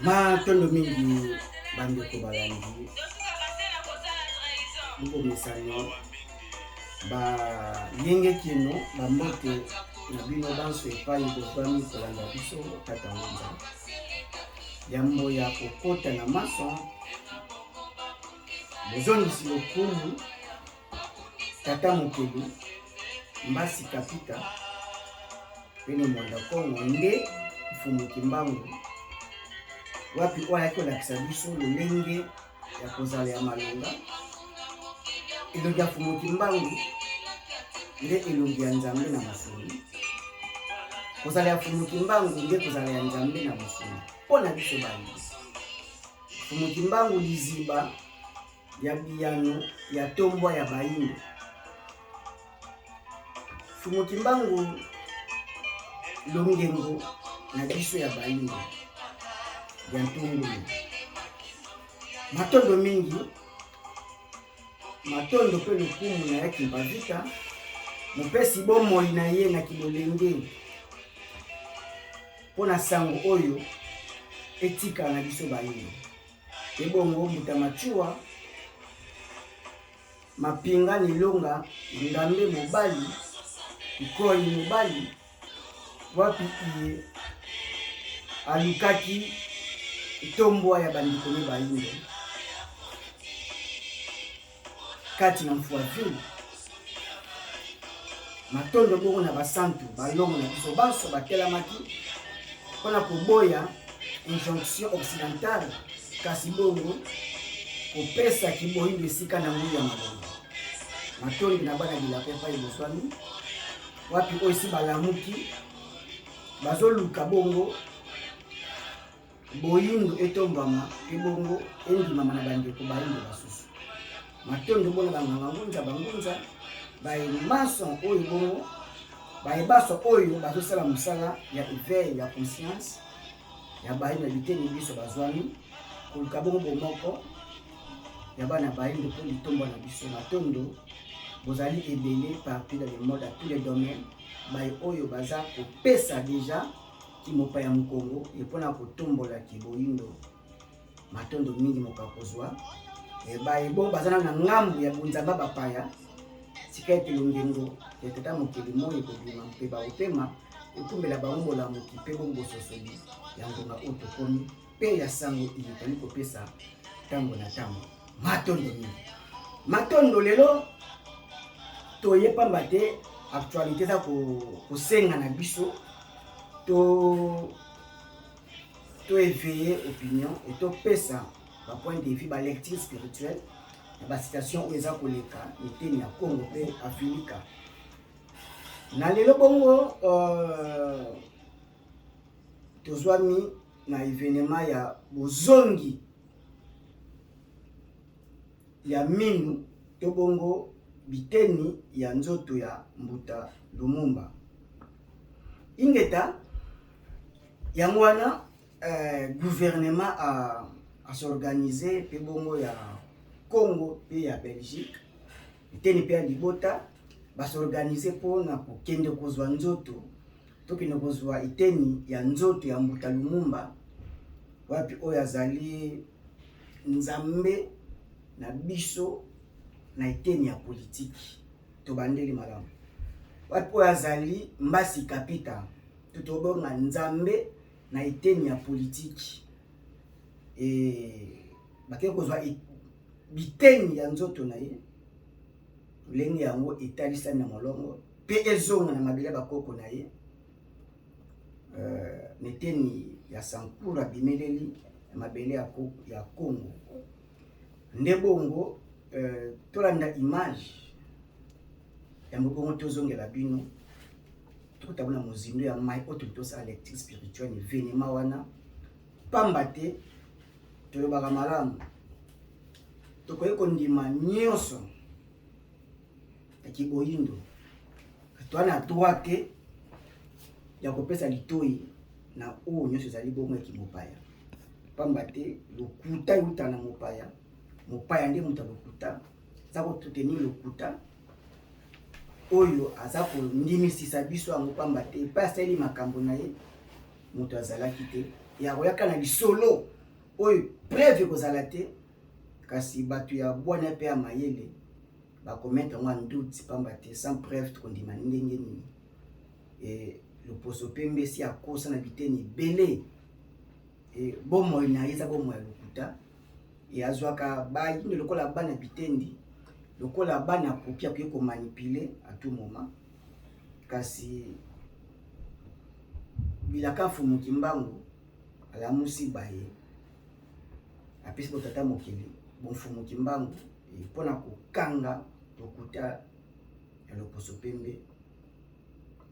Matondo mingi bandeko balandi buko misano yenge kino bambote na bino banso epai kozwami kolanda biso tata ngonza yambo ya kokota na maso bozongisi lokumu tata mokelu mbasi kapita pene mwanda kongo nde mfumuki mbangu wapi oyo kolakisa biso lolenge ya kozala ya malonga elongi ya fumuki mbangu nde elongi ya nzambe na mosuni kozala ya fumuki mbangu nde kozala ya nzambe na mosuni mpona biso bandi fumuki mbangu liziba ya biyano ya tombwa ya bayindo fumuki mbangu longengo na biso ya bayindo ya ntungulu matondo mingi matondo pe lokumu na yaki mbavita mopesi bomoi na ye na kilolenge mpona sango oyo etika na biso bayindo ebongo mbuta machuwa mapinga nilonga ngambe mobali ikoi mobali wapi iye alukaki tombwa ya bandiko ne bayindo kati na mfuwa vile matondo bongo na basantu balongo na biso banso batelamaki mpona koboya injonction occidentale kasi bongo kopesa kiboyindo esika na ngulu ya malongo matondi na bana bilaka epai boswami wapi oyo esi balamuki bazoluka bongo boyindo etombama ebongo endimama na bandeko bayindo basusu matondo bongo banganga ngunza bangunza mason oyo bongo bayebaso oyo bazosala mosala ya éveil ya conscience ya bayindo biteni biso bazwami koluka bongo bomoko ya bana bayindo mpo litombwa na biso matondo bozali ebele partout dans le monde à tous les domaines baye oyo baza kopesa déjà kimopa ya mokongo epona kotombola kiboyindo matondo mingi mokakozwa baye bo bazana na ngambu ya bunzamba bapaya sika ete longengo ya tata mokeli moyo kobima mpe baopema ekumbela bango bolamuki mpe bongo sosoli ya ngonga oyo tokomi mpe ya sango iyo tali kopesa ntango na ntango matondo mingi matondo lelo toyepamba te actualité za kosenga na biso to éveiller opinion et to pesa ba point de vue ba lecture spirituelle ba citation oyo eza koleka miteni ya Congo pe Afrika na lelo bongo tozwami na événement ya bozongi ya minu to bongo biteni ya nzoto ya Mbuta Lumumba ingeta yango wana gouvernement a s'organiser pe bongo ya Congo pe ya Belgique biteni pe ya libota ba s'organiser mpona kokende kozwa nzoto tokende kozwa iteni ya nzoto ya Mbuta Lumumba wapi oyo azali nzambe na biso na iteni ya politiki to bandeli malamu wapi oyo azali mbasi kapita tutobonga nzambe na iteni ya politiki bakeye kozwa biteni ya nzoto na ye lenge yango etalisani na molongo pe ezonga na mabele bakoko na ye neteni ya sankura bimeleli ya mabele ya Congo nde bongo tolanda image ya mbongo tozongela bino tokotabona mozindo ya mai oyo tosala lecture spirituelle événement wana pamba te toyebaka malamu tokoki kondima nyonso ya kiboyindo toana droit te ya kopesa litoi na oyo nyonso ezali bongo ya kimopaya pamba te lokuta euta na mopaya mopaya nde moto lokuta za kotenir lokuta oyo aza kondimisisa biso yango pamba te epai asali makambo na ye moto azalaki te ya koyaka na lisolo oyo preuve kozala te kasi bato ya bwana pe ya mayele bakomettre yango en doute pamba te sans preuve tokondima ndenge nini e loposo pe mbesi akosa na biteni ebele e bomoi na ye eza bomoi ya lokuta e azwaka bayinde lokola bana bitendi lokola bana kopi akoki komanipule à tout moment kasi bilaka mfumuki mbangu alamusi baye apesi botata mokili bomfumuki mbangu mpona kokanga lokuta ya loposo pembe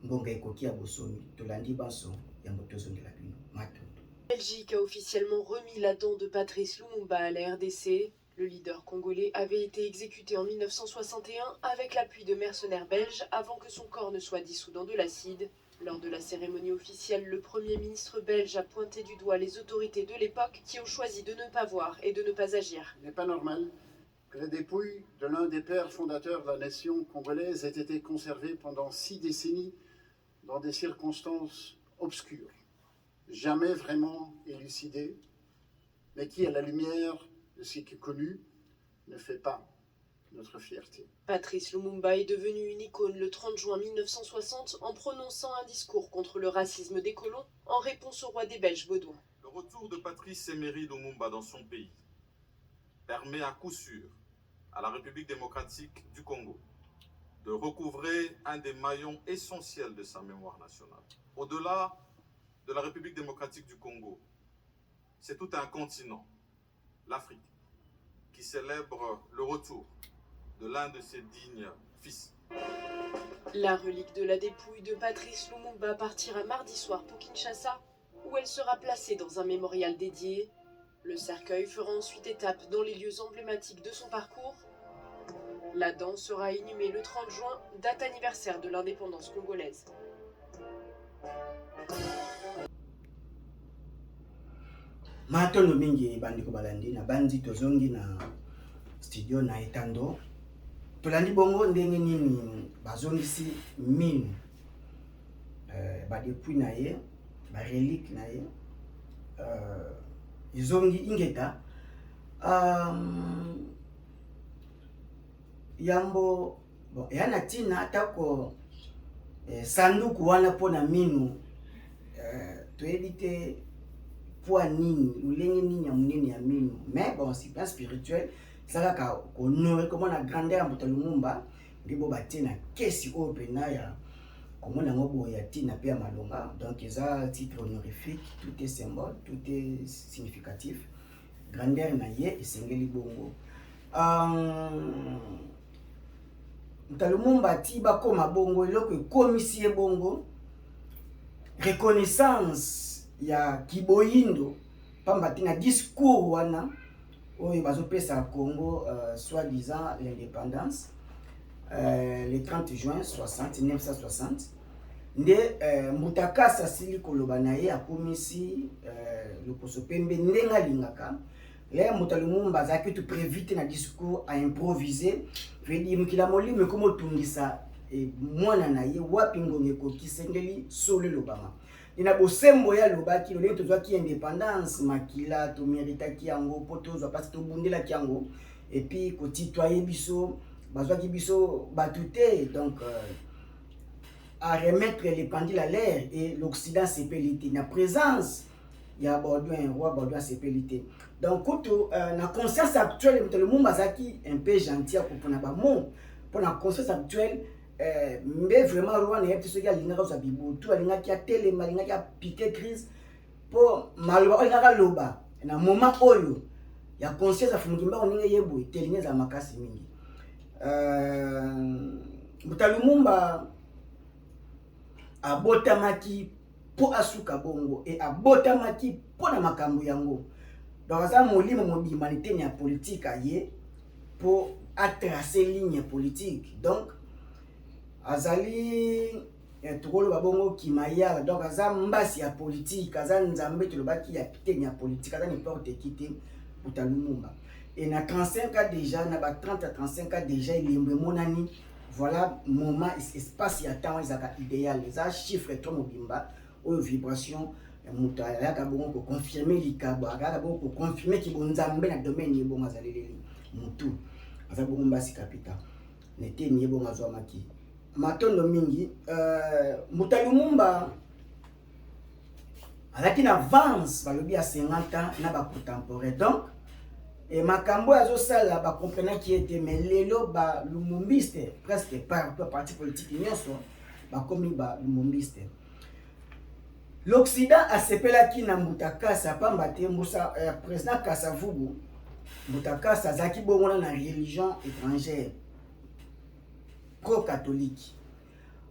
ngonga ekoki ya bosomi tolandi baso ya moto ozongela bino matondo. Belgique a officiellement remis la dent de Patrice Lumumba à la RDC. Le leader congolais avait été exécuté en 1961 avec l'appui de mercenaires belges avant que son corps ne soit dissous dans de l'acide. Lors de la cérémonie officielle, le Premier ministre belge a pointé du doigt les autorités de l'époque qui ont choisi de ne pas voir et de ne pas agir. Il n'est pas normal que les dépouilles de l'un des pères fondateurs de la nation congolaise aient été conservées pendant 6 décennies dans des circonstances obscures, jamais vraiment élucidées, mais qui, à la lumière de ce qui est connu, ne fait pas notre fierté. Patrice Lumumba est devenu une icône le 30 juin 1960 en prononçant un discours contre le racisme des colons en réponse au roi des Belges Baudouin. Le retour de Patrice Emery Lumumba dans son pays permet à coup sûr à la République démocratique du Congo de recouvrer un des maillons essentiels de sa mémoire nationale. Au-delà de la République démocratique du Congo, c'est tout un continent, l'Afrique, qui célèbre le retour de l'un de ses dignes fils. La relique de la dépouille de Patrice Lumumba partira mardi soir pour Kinshasa, où elle sera placée dans un mémorial dédié. Le cercueil fera ensuite étape dans les lieux emblématiques de son parcours. La dent sera inhumée le 30 juin, date anniversaire de l'indépendance congolaise. Matondo mingi bandiko balandi na bandi tozongi na studio na etando tolandi bongo ndenge nini bazongisi minu ba depuis na ye ba relique na ye izongi ingeta yambo bon yana tina atako sanduku wana pona minu toyebi te poids nini lolenge nini ya munene ya minu mais bon c'est pas spirituel ça ka honorer comment la grandeur ya moto Lumumba bibo batie na kesi oyo pena ya komona ngobo ya tina pe ya malonga donc eza titre honorifique tout est symbole tout est significatif grandeur na ye esengeli bongo moto Lumumba ti bakoma bongo eloko ekomisi ye bongo reconnaissance ya kiboyindo pamba tina discours wana oyo bazopesa Congo soi-disant l'indépendance le 30 juin 1960 nde Mutakasa asili koloba na ye akomisi loposo pembe ndenge alingaka le moto Lumumba azalaki tu prévite na discours à improviser veut dire mokila molimo ekomotungisa mwana na ye wapi ngonga ekoki sengeli solo lobama ina bosembo ya lobaki lolenge tozwaki indépendance makila toméritaki yango po tozwa pasi tobundelaki yango et puis kotitoye biso bazwaki biso batu te donc à remettre les pendules à l'air et l'Occident s'épélité na présence ya Baudouin roi Baudouin s'épélité donc koto na conscience actuelle moto Lumumba azaki un peu gentil akopona ba mot pour la conscience actuelle mais vraiment roi na yebti soki alingaka kozwa bibutu alingaki atelema alingaki apike crise po maloba oyo alingaka loba na moment oyo ya conscience afumuki mbako ndenge yeboye telingi ezala makasi mingi moto Lumumba abotamaki po asuka bongo et abotamaki po na makambo yango donc aza molimo mobima liteni ya politique aye po atracer ligne politique donc azali tukolo babongo kimaya donc aza mbasi ya politique aza nzambe tolobaki ya piteni ya politique aza n'importe qui te moto Lumumba et na 35 ans déjà na ba 30 à 35 ans déjà ilembe monani voilà moment espace ya temps ezaka idéal eza chiffre trop mobimba oyo vibration mutu ayaka bongo koconfirme likabo ayaka bongo koconfirme ki bonzambe na domaine ebongo azaleleli mutu aza bongo mbasi kapita nete ni ebongo azwamaki matondo mingi Mbuta Lumumba azalaki na avance balobi à 50 ans na ba contemporain donc et makambo azosala ba comprendre qui était mais lelo ba lumumbiste presque par parti politique nyonso ba komi ba lumumbiste. L'Occident a sepelaki na Mbuta Kasa pamba te mbusa président Kasavubu Mbuta Kasa azaki bongo na religion étrangère pro-catholique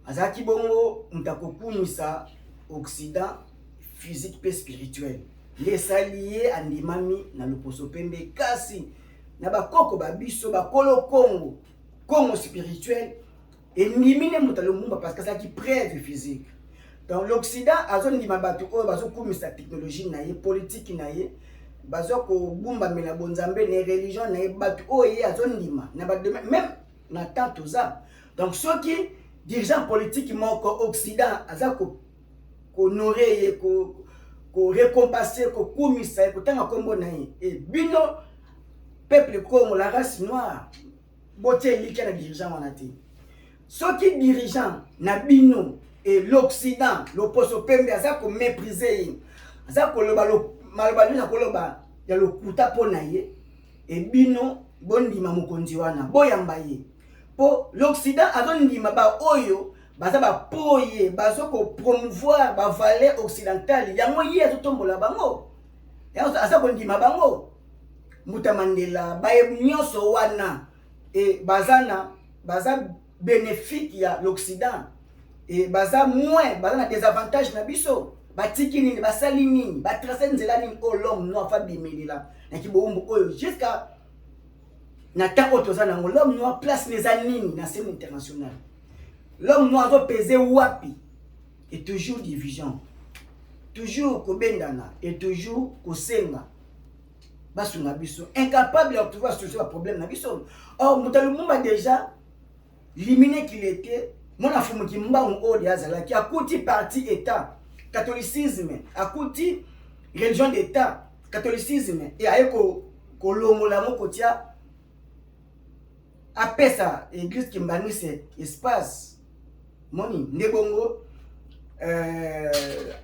azaki bongo mutakokumisa Occident physique et spirituel les alliés andimami na loposo pembe kasi na bakoko babiso bakolo Congo spirituel et ndimine Mbuta Lumumba parce que ça qui preuve physique. Donc l'Occident azondima bato oyo bazokumisa technologie na ye politique na ye bazoko bumba mena bonzambe na religion na ye bato oyo azondima na ba même na temps toza. Donc ceux qui dirigeants politiques moko Occident azako honorer ye ko récompenser ko kumisa ko tanga kombo na ye et bino peuple Congo la race noire boté liki na dirigeant wanati ceux qui dirigeant na bino et l'Occident l'opposo pembe azako mépriser azako loba maloba na koloba ya lokuta pona ye et bino bondima mokonzi wana boyamba ye po l'Occident azondima ba oyo baza ba poye bazoko promouvoir ba valeur occidentale yango ye azotombola bango azako ndima bango Mbuta Mandela ba nyonso wana et baza bénéfique ya l'Occident et baza moins baza na désavantage na biso batiki nini basali nini batracer nzela nini o l'homme noir fa bimelela na kibombo oyo jusqu'à na tango toza nango l'homme noir place les anini na scène internationale l'homme noir doit peser wapi et toujours division toujours kobendana et toujours kosenga basu na biso incapable de trouver solution à problème na biso. Or Mbuta Lumumba déjà éliminé qu'il était mon afumu ki mbangu odi azala ki akuti parti état catholicisme akuti religion d'état catholicisme et ayeko kolongola moko tia apesa église ki mbanise espace moni ndebongo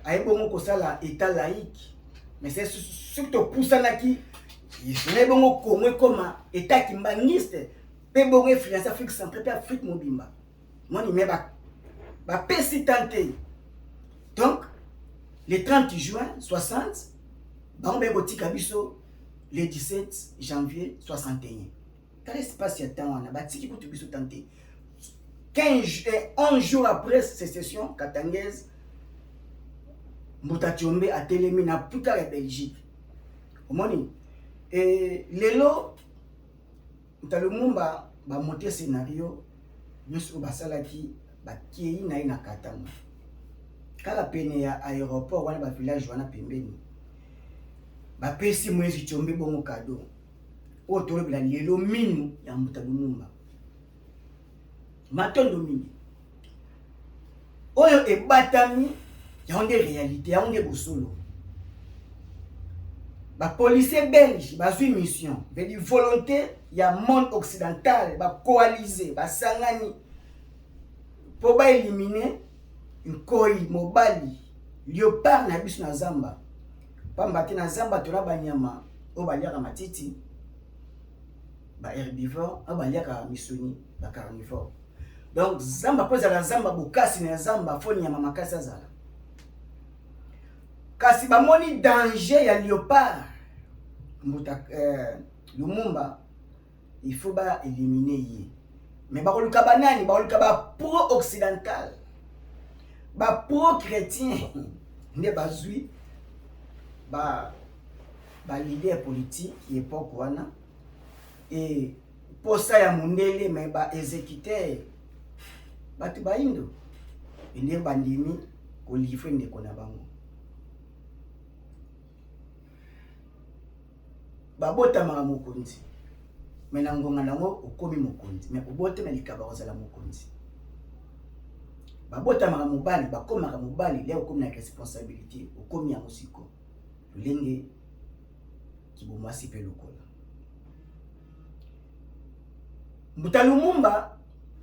ayebongo kosala état laïque mais c'est surtout pousanaki ndebongo Congo comme état ki mbaniste pe bongo influence Afrique centrale pe Afrique mobimba moni me ba pesi tenté. Donc le 30 juin 60 bango botika biso le 17 janvier 61 quel espace ya temps wana batiki kutu biso tenté 11 jours après sécession katangaise Mbuta Tshombe a telemi na puta ya Belgique omoni et lelo Mbuta Lumumba ba monter scénario nyonso basalaki bakei na ye na Katanga kala pene ya aéroport wana ba village wana pembeni bapesi Moïse Tshombe bongo cadeau oyo tolobela lelo minu ya Mbuta Lumumba matondo mingi oyo ebatami ya nde réalité ya nde bosolo ba policiers belges bazwi mission veut dire volonté ya monde occidental ba coaliser ba sangani po ba éliminer nkoi mobali léopard na biso na zamba pamba te na zamba tola banyama o baliaka matiti ba herbivore o baliaka misuni ba carnivore. Donc zamba poza la zamba bokasi na zamba foni nyama makasi azala kasi bamoni danger ya léopard Mbuta Lumumba il faut ba éliminer ye mais bakoluka banani bakoluka ba pro occidental ba pro chrétien nde bazwi ba leader politique époque wana et posa ya mundele mais ba exécuteur batu ba indo ende bandimi ko livre ndeko na bango babotama mokonzi menangonga nango okomi mokonzi mais obote na likaba kozala mokonzi babotamaka mobali bakomaka mobali leo komi na responsabilité okomi yango siko lolenge kibomasi pe lokola Mbuta Lumumba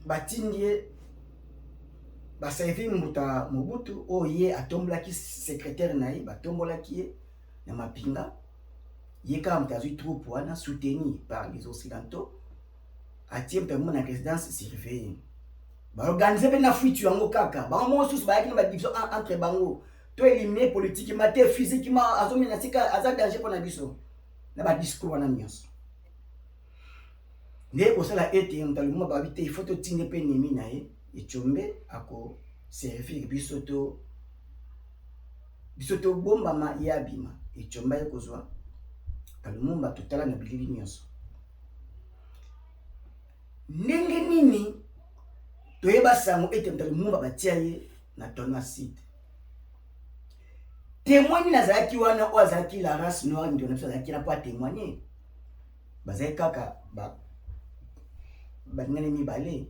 batindie baservi Mbuta Mobutu oye atombolaki secrétaire na ye batombolaki ye na mapinga ye kaka mutu azwi troupe wana soutenu par les occidentaux atie mutu na résidence surveillée baorganize mpe na fuitu yango kaka bango mosusu bayaki na badivision entre bango to éliminer politiquement te physiquement azomina sika aza danger mpona biso na badiscours wana nyonso nde kosala ete Mbuta Lumumba babi te ifo totinde mpe ennemi na ye ecombe akoservir biso tobombama ye abima ecomba ye kozwa Mbuta Lumumba totala na bilili nyonso ndenge nini toyeba sango ete Mbuta Lumumba batia ye na tono acide témoigne nazalaki wana oyo azalaki la race noire ndio na biso azalaki na po atémoigne bazali kaka balingani mibale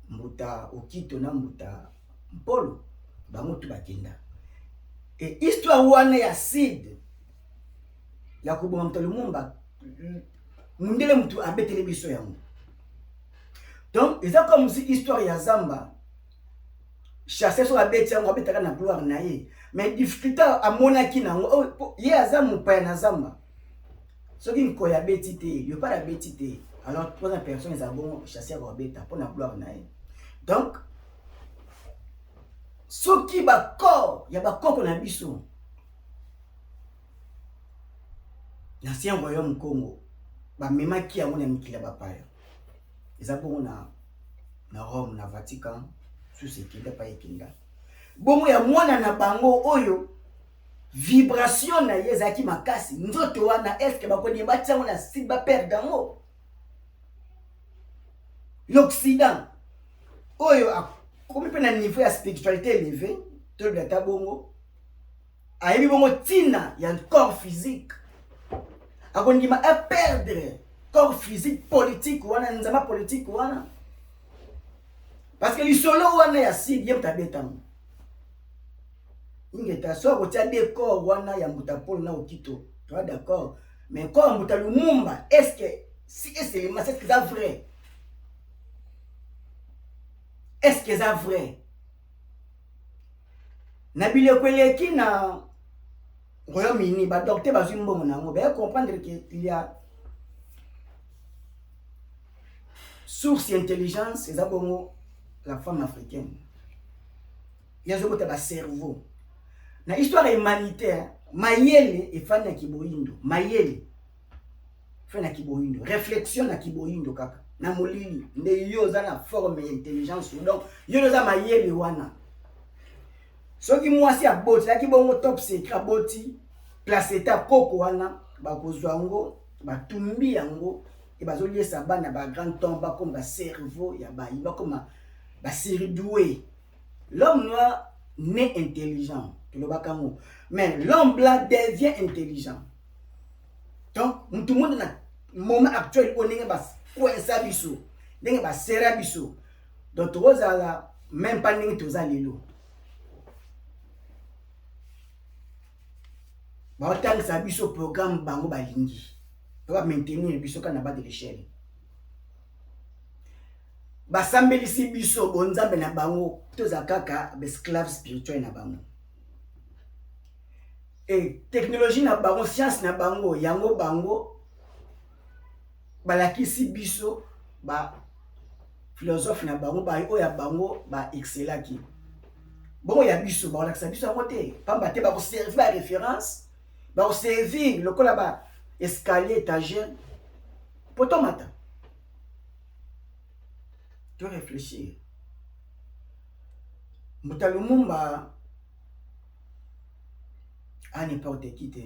Mbuta Okito na Mbuta Mpolo bango tu bakenda et histoire wana ya acide ya koboma Mbuta Lumumba mundele mutu abetele biso yango. Donc eza comme si histoire ya Zamba chasser sur la bête yango abetaka na gloire na ye mais difficulté amonaki nango ye aza mopaya na Zamba soki nkoya beti te yo pas la beti te alors trois personnes eza bon chasser ko beta pour na gloire na ye. Donc soki ba corps ya ba koko na biso l'ancien royaume Congo ba memaki yango na mikila bapaya eza bongo na Rome na Vatican sous sekenda pa ekinda bongo ya mwana na bango oyo vibration na ye ezaki makasi nzoto wana est-ce bakoni batiango na site ba perdre yango l'Occident oyo akomi pe na niveau ya spiritualité élevé to de ta bongo ayebi bongo tina ya corps physique akondima a perdre corps physique politique wana nzama politique wana parce que lisolo wana ya sidi ye mtabetamo ingeta so kotia des corps wana ya Mbuta Paul na Okito tu es d'accord mais corps Mbuta Lumumba est-ce que si c'est ça vrai est-ce que c'est vrai na bilekweleki na Royaume-Uni ba docteur bazwi mbongo nango ba comprendre que il y a source intelligence eza bongo la femme africaine ya zobota ba cerveau na histoire humanitaire mayele efana na kiboindo mayele fana na kiboindo réflexion na kiboindo kaka na molili nde yo za na forme intelligence donc yo za mayele wana soki mwasi aboti laki bongo top secret aboti placeta koko wana bakozwa ngo batumbi yango et bazoliesa bana ba grand tomba comme ba cerveau ya ba iba comme ba doué. L'homme noir naît intelligent mais l'homme blanc devient intelligent. Donc tout le monde na moment actuel on n'est pas coinça biso n'est pas serra biso donc tozala même pas ningi tozalelo ba otangisa biso programme bango balingi va maintenir biso kana bas de l'échelle basambelisi biso bonzambe na bango toza kaka esclave spirituel na bango et technologie na bango science na bango yango bango balakisi biso ba philosophe na bango ba oya bango ba excelaki bongo ya biso ba olakisa biso yango te pamba te ba ko servir ba référence ba ko servir lokola ba escalier étagère potomata tu réfléchir Mbuta Lumumba a n'importe qui te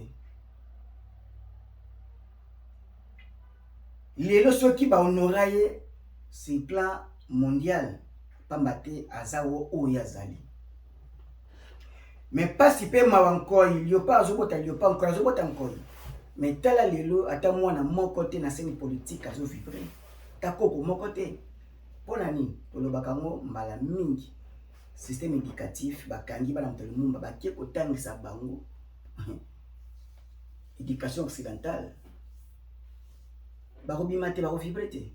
lelo soki ba honoraye c'est plan mondial pambate azawo oyazali mais pas si pe mawanko il y a pas azobota il y a pas encore azobota encore mais tala lelo ata mwana moko te na scène politique azo vibrer ta koko moko te pona ni tolobaka ngo mbala mingi système éducatif bakangi bana moto lumumba bakie kotangisa bango éducation occidentale bakobima te bakofibre te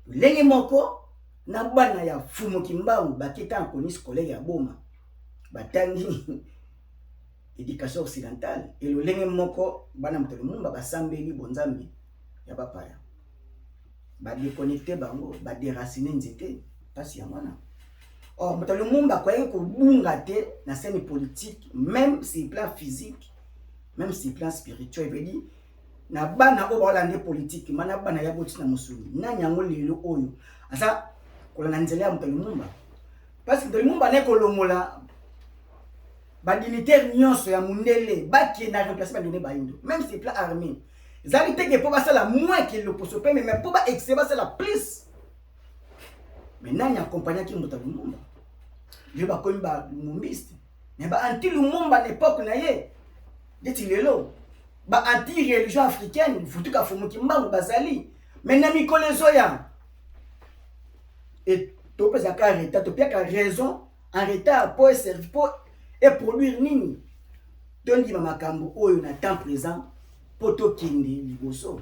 lenge moko na bana ya fumo kimbangu bakie ta nkoni scolaire ya boma batangi éducation occidentale et le lenge moko bana moto lumumba basambeli bonzambi ya bapaya ba déconnecter bango ba déraciner nzete pasi ya mwana. Or moto lumumba kwa ko bunga te na scène politique même sur plan physique même sur plan spirituel veut dire na bana o ba politique mana bana ya boti na musulu na nyango lelo oyo asa kola na nzela ya moto lumumba parce que moto lumumba ne kolomola ba dignitaire nyonso ya mundele ba ki na remplacement donné ba indo même sur plan armée zali te que pour ça la moins que le poso mais pour ba excès ça la plus mais nani accompagner qui moto lumumba je ba ko ba lumumbiste mais ba anti lumumba l'époque na ye deti lelo ba anti religion africaine futuka fumu kimbangu bazali mais na mikolo zoya et to pesa ka reta to pia ka raison en retard pour servir pour et produire nini tondi ma makambo oyo na temps présent poto kinde liboso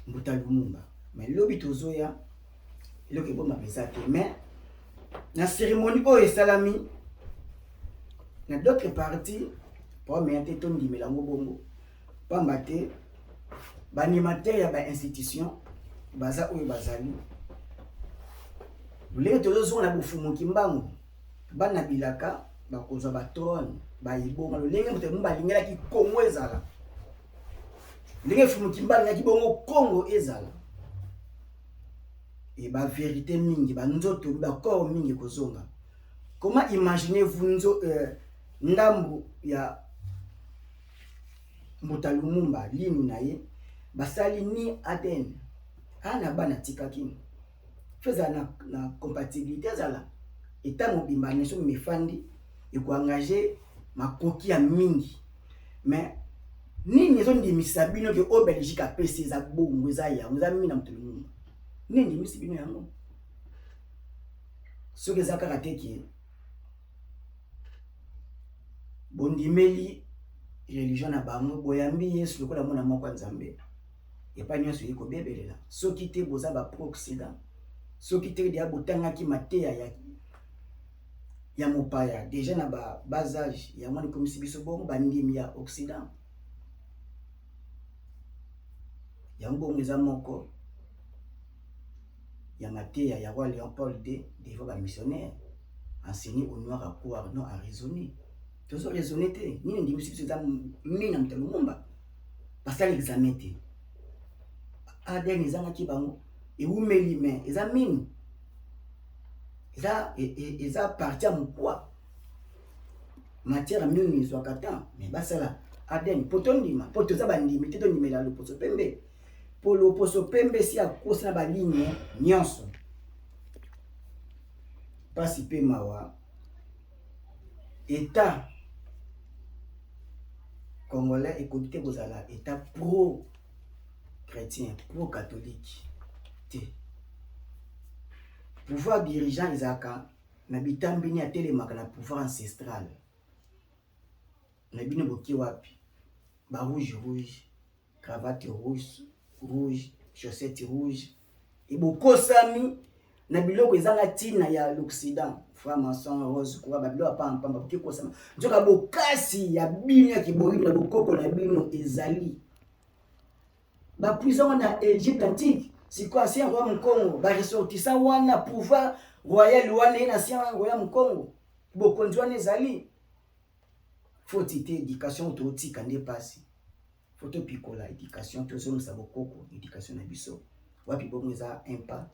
mbuta lumumba mais lobi tozoya eloke bo mapesa te mais na cérémonie oyo esalami na d'autres parties pour mettre tondi melango bongo pamba te banimateur ya ba institution baza oyo bazali lelo tozozonga na bofumu kimbangu bana bilaka bakozwa ba trône ba ibonga lolenge moto mumba lingelaki Kongo ezala lenge fumu kimbangu yaki bongo Kongo ezala et ba vérité mingi ba nzoto ba corps mingi kozonga. Comment imaginez-vous ndambu ya Mbuta Lumumba lini na ye basali ni Aden ana bana tikaki feza na compatibilité zala eta mobimba neso mefandi e ko engager makoki ya mingi mais nini zo ndimisa bino ke o Belgique a pesi za bongo za ya za mina Mbuta Lumumba nini ndimisa bino yango soki za karate ki bondimeli religion na bango boyambi Yesu lokola mona moko nzambe et pas nyonso yiko bebelela soki te boza ba pro occident soki te dia botanga ki mateya ya mopaya déjà na ba basage ya moni komisi biso bongo bandimi ya occident yango ngeza moko ya mateya ya roi Léon Paul II devant ba missionnaire enseigné au noir à quoi non à raisonner tous raisonner te nini ndimi biso za mina Mbuta Lumumba basali examen te Aden ezanga ki bango et umeli mais eza mini eza parti à mpoa matière mini zo katan mais basala Aden potondima poto za bandimi te to nimela le poso pembe pour le poso pembe si a kosa na ba ligne nyonso pasi pe mawa état congolais et comité bozala état pro chrétien pro catholique te pouvoir dirigeant ezaka na bitambini ya telemaka na pouvoir ancestral na bino boki wapi ba rouge rouge cravate rouge chaussette rouge et bokosami na biloko ezanga tina ya l'Occident franc-maçon rose kwa babilo pa mpamba boki kosama nzoka bokasi ya bino ya kiboyi na bokoko na bino ezali ba prison na Égypte antique c'est quoi ancien roi Mkongo ba ressortissant wana pouvoir royal wana na ancien roi Mkongo bokonzi wana ezali faut ite éducation autotika nde pasi faut pikola éducation tozo musa bokoko éducation na biso wapi bongo eza un pas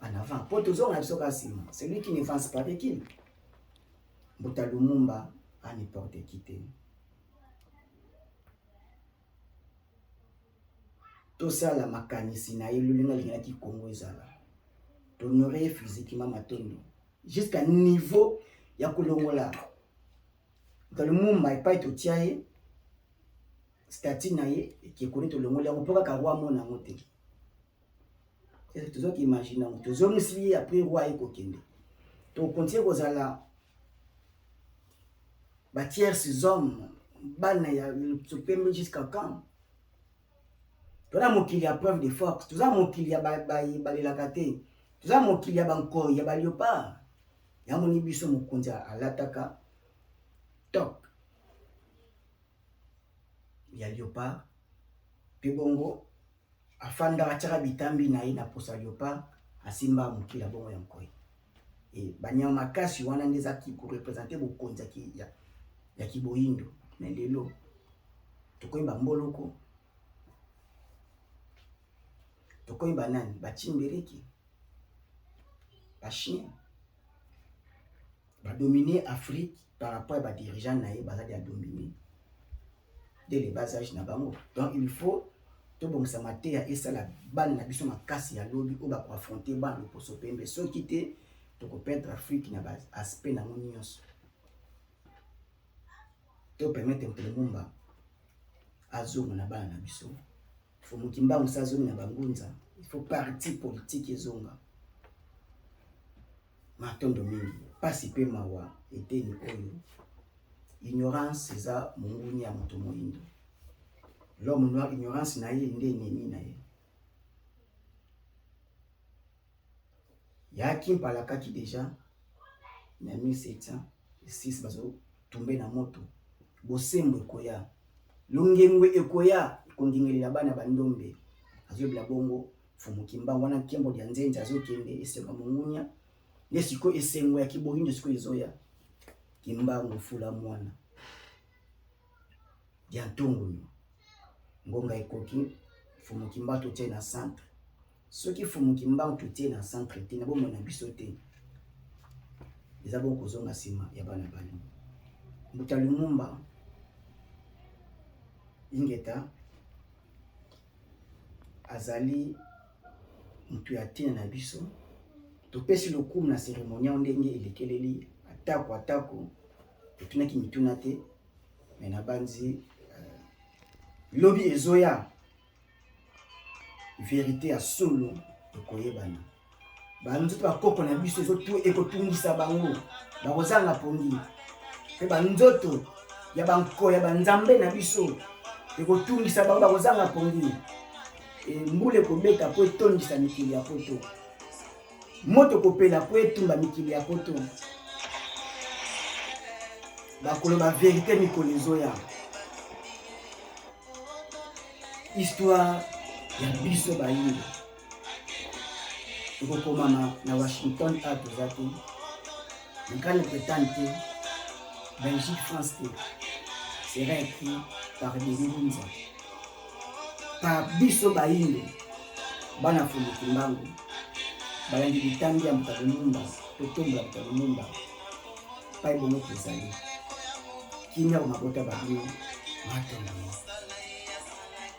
en avant pour tozo na biso kasima celui qui ne avance pas qui Mbuta Lumumba a n'importe qui te tout ça la makanisi na ye lulinga linga ki Kongo ezala t'honorer physiquement matondo jusqu'à niveau ya kolongola Mbuta Lumumba et pas to tiaye statut na ye qui connaît to longola ko poka ka roi mona ngote est-ce que tu imagines to zo musili après roi e kokende to continue kozala ba tierces hommes bana ya topembe jusqu'à quand? Tona mokili ya preuve de force, toza mokili ya balelaka te, toza mokili ya bankoi ya baliopa. Ya moni biso mokonzi alataka top ya Léopard pe bongo afanda ataka bitambi na ye na posa Léopard asimba mokila bongo ya nkoi e banyama makasi wana ndeza ki ko représenter bokonzi ya kiboyindo mais lelo tokoyeba mboloko tokoyeba nani bachimbereki bachien dominer Afrique par rapport à des dirigeants naïfs basés à dominer dès le bas âge na bango. Donc il faut tout bon ça mater et ça la balle na biso makasi ya lobby ou ba ko affronter ban le poso pembe so quitter to ko perdre Afrique na base aspect na monios to permettre Lumumba azonga na bana na biso faut mukimba musazonga na bangunza il faut parti politique ezonga matondo mingi pasi pe mawa eteni oyo ignorance eza monguni ya moto moyindo l'homme noir ignorance na ye nde ennemi na ye yaki mpalakaki déjà na 1706 bazo tombe na moto bosembo ekoya longengwe ekoya kondingelela bana bandombe azobila bongo fumukimba wana kembo ya nzenza azokende esenga mongunya nesiko esengo ya kiboyindo siko ezoya kimbango fula mwana ya ntongo ngonga ekoki fumukimba to tie na centre soki fumukimba to tie na centre te na bomo na biso te eza bongo kozonga sima ya bana bana Mbuta Lumumba ingeta azali mutu ya tina na biso topesi lokumu na cérémonia ndenge elekeleli atako etunaki mituna te me na banzi lobi ezoya vérité ya solo ekoyebana banzoto bakoko na biso ezotu ekotungisa bango bakozanga pongi pe banzoto ya banko ya banzambe na biso ekotungisa bango bakozanga pongi mbule kobeta po etondisa mikili ya poto moto kopela po etumba mikili ya poto bakoloba vérité mikolo ezoya histoire ya biso bayini ekokomama na Washington a toza te na Grande-Bretagne te Belgique France te sera écrit par Denis Lunza par biso bayini bana fuluki mbangu balandi bitambi ya Mbuta Lumumba totombola Mbuta Lumumba pa ebongo tozali kimia komabota babino matongo